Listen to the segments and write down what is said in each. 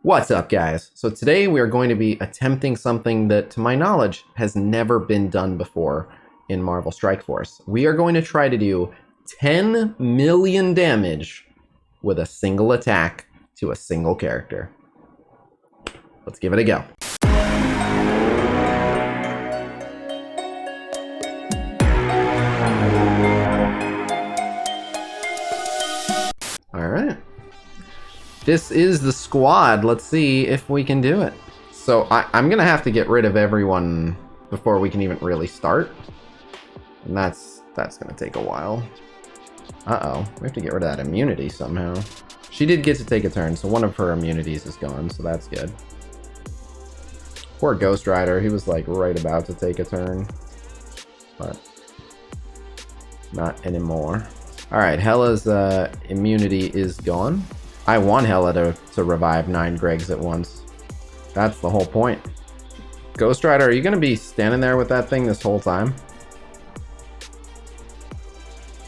What's up, guys? So today we are going to be attempting something that, to my knowledge, has never been done before in Marvel Strike Force. We are going to try to do 10 million damage with a single attack to a single character. Let's give it a go. All right. This is the squad. Let's see if we can do it. So I'm gonna have to get rid of everyone before we can even really start. And that's gonna take a while. Uh-oh, we have to get rid of that immunity somehow. She did get to take a turn, so one of her immunities is gone, so that's good. Poor Ghost Rider, he was like right about to take a turn. But not anymore. Alright, Hela's immunity is gone. I want Hela to revive 9 Gregs at once. That's the whole point. Ghost Rider, are you going to be standing there with that thing this whole time?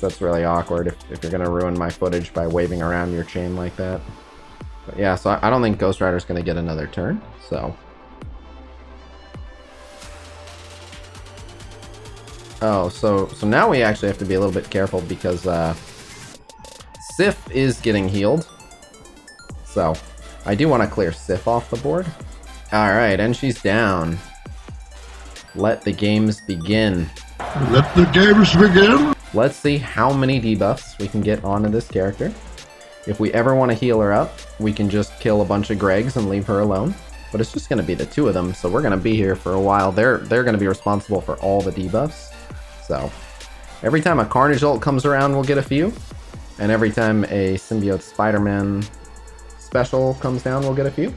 That's really awkward if you're going to ruin my footage by waving around your chain like that. But yeah, so I don't think Ghost Rider's going to get another turn, so... Oh, so now we actually have to be a little bit careful because Sif is getting healed. So, I do want to clear Sif off the board. Alright, and she's down. Let the games begin. Let the games begin! Let's see how many debuffs we can get onto this character. If we ever want to heal her up, we can just kill a bunch of Gregs and leave her alone. But it's just going to be the 2 of them, so we're going to be here for a while. They're going to be responsible for all the debuffs. So, every time a Carnage ult comes around, we'll get a few. And every time a Symbiote Spider-Man special comes down, we'll get a few.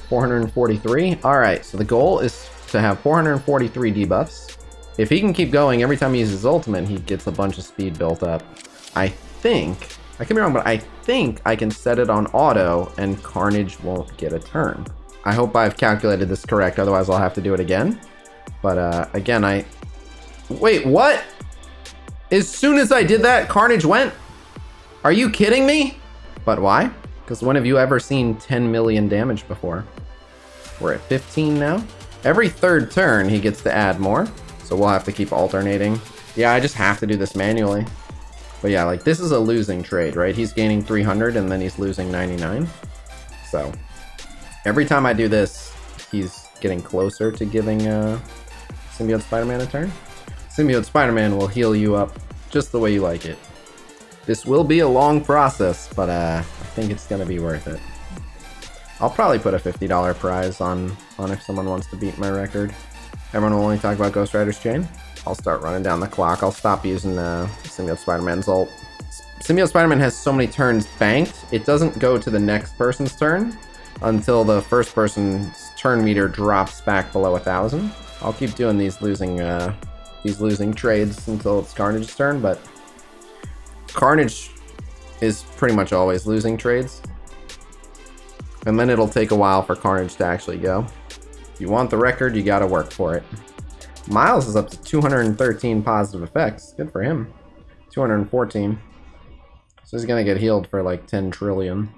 443. Alright, so the goal is to have 443 debuffs. If he can keep going, every time he uses ultimate, he gets a bunch of speed built up. I think, I could be wrong, but I think I can set it on auto and Carnage won't get a turn. I hope I've calculated this correct, otherwise I'll have to do it again. But again, wait, what? As soon as I did that, Carnage went? Are you kidding me? But why? Because when have you ever seen 10 million damage before? We're at 15 now. Every 3rd turn, he gets to add more. So we'll have to keep alternating. Yeah, I just have to do this manually. But yeah, like this is a losing trade, right? He's gaining 300 and then he's losing 99. So every time I do this, he's getting closer to giving Symbiote Spider-Man a turn. Symbiote Spider-Man will heal you up just the way you like it. This will be a long process, but I think it's going to be worth it. I'll probably put a $50 prize on if someone wants to beat my record. Everyone will only talk about Ghost Rider's chain. I'll start running down the clock. I'll stop using Symbiote Spider-Man's ult. Symbiote Spider-Man has so many turns banked, it doesn't go to the next person's turn until the first person's turn meter drops back below 1,000. I'll keep doing these losing trades until it's Carnage's turn, but Carnage is pretty much always losing trades. And then it'll take a while for Carnage to actually go. If you want the record, you gotta work for it. Miles is up to 213 positive effects. Good for him. 214. So he's gonna get healed for like 10 trillion.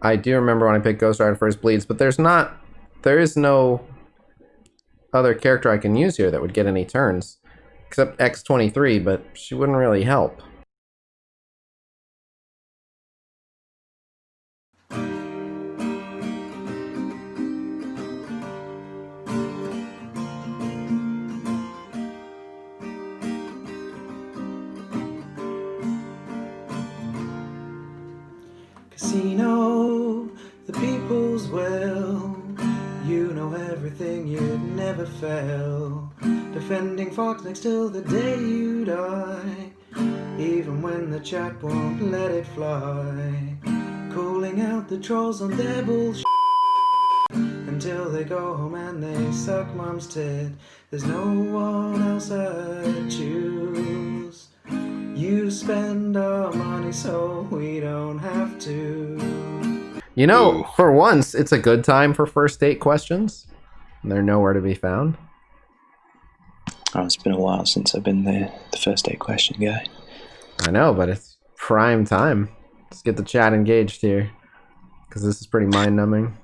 I do remember when I picked Ghost Rider for his bleeds, but there is no other character I can use here that would get any turns. Except X-23, but she wouldn't really help. Khasino, the people's well. You know everything, you'd never fail. Defending Fox next till the day you die. Even when the chat won't let it fly. Calling out the trolls on their bullshit. Until they go home and they suck mom's tit. There's no one else I'd choose. You spend our money so we don't have to. You know, for once, it's a good time for first date questions. They're nowhere to be found. Oh, it's been a while since I've been the first date question guy. I know, but it's prime time. Let's get the chat engaged here. Because this is pretty mind-numbing.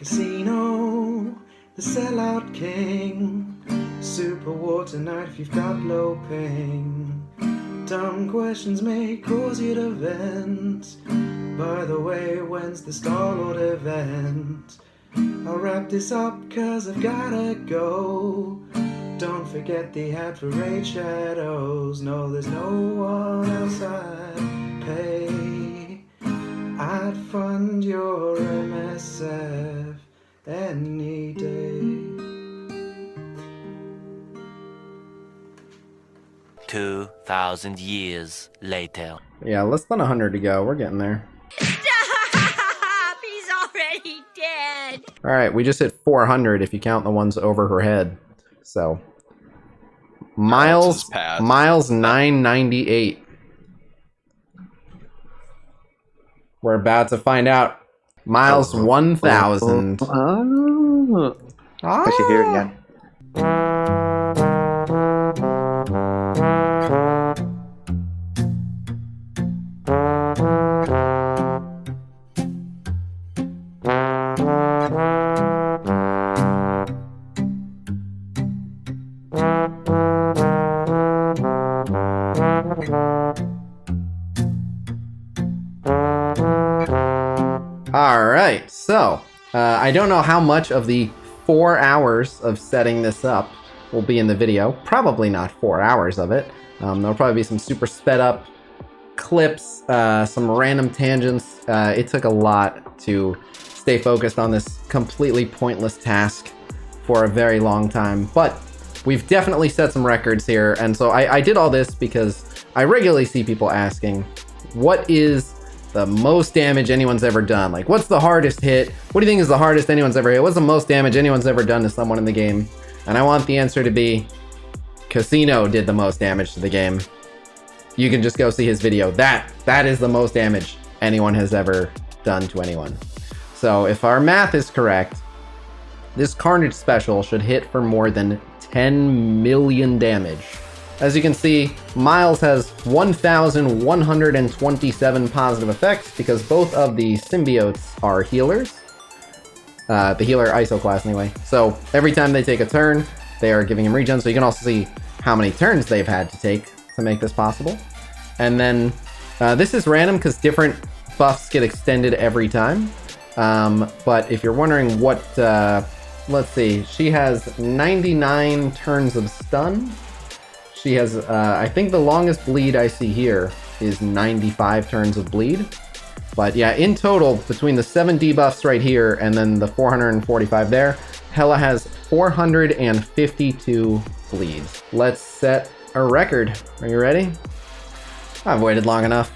Khasino, the sellout king. Super water knight if you've got low ping. Dumb questions may cause you to vent. By the way, when's the Star-Lord event? I'll wrap this up cause I've gotta go. Don't forget the ad for Raid Shadows. No, there's no one else I'd pay. I'd fund your MSF any day. 2,000 years later. Yeah, less than 100 to go. We're getting there. Stop! He's already dead. All right, we just hit 400 if you count the ones over her head. So, Miles 998. We're about to find out. Miles 1000. I should hear it again. Alright, so, I don't know how much of the 4 hours of setting this up will be in the video. Probably not 4 hours of it. There'll probably be some super sped up clips, some random tangents. It took a lot to stay focused on this completely pointless task for a very long time, but we've definitely set some records here, and so I did all this because I regularly see people asking, what is the most damage anyone's ever done? Like, what's the hardest hit? What do you think is the hardest anyone's ever hit? What's the most damage anyone's ever done to someone in the game? And I want the answer to be, Khasino did the most damage to the game. You can just go see his video. That is the most damage anyone has ever done to anyone. So if our math is correct, this Carnage special should hit for more than 10 million damage. As you can see, Miles has 1,127 positive effects because both of the symbiotes are healers. The healer ISO class anyway. So every time they take a turn, they are giving him regen. So you can also see how many turns they've had to take to make this possible. And then this is random because different buffs get extended every time. But if you're wondering what, let's see, she has 99 turns of stun. She has, I think the longest bleed I see here is 95 turns of bleed. But yeah, in total, between the 7 debuffs right here and then the 445 there, Hela has 452 bleeds. Let's set a record. Are you ready? I've waited long enough.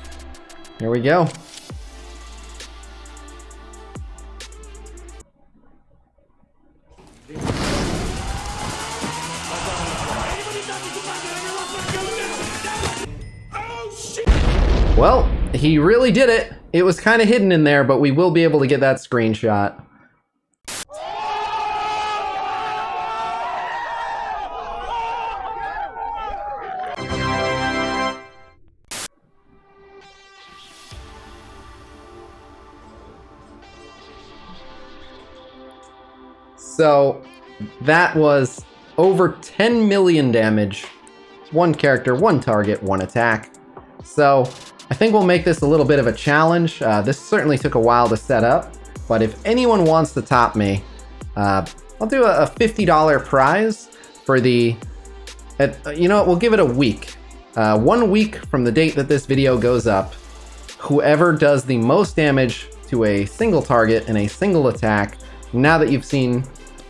Here we go. Well, he really did it. It was kind of hidden in there, but we will be able to get that screenshot. So that was over 10 million damage. One character, one target, one attack. So I think we'll make this a little bit of a challenge. This certainly took a while to set up, but if anyone wants to top me, I'll do a $50 prize for the, you know what, we'll give it a week. 1 week from the date that this video goes up, whoever does the most damage to a single target in a single attack, now that you've seen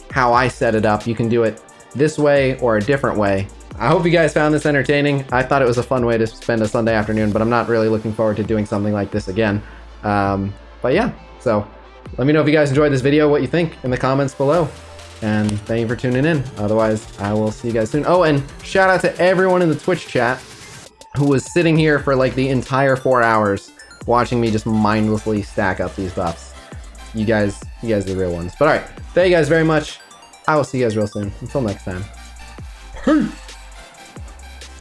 how I set it up, you can do it this way or a different way. I hope you guys found this entertaining. I thought it was a fun way to spend a Sunday afternoon, but I'm not really looking forward to doing something like this again. But yeah, so let me know if you guys enjoyed this video, what you think in the comments below. And thank you for tuning in. Otherwise, I will see you guys soon. Oh, and shout out to everyone in the Twitch chat who was sitting here for like the entire 4 hours watching me just mindlessly stack up these buffs. You guys are the real ones. But all right, thank you guys very much. I will see you guys real soon. Until next time. Peace.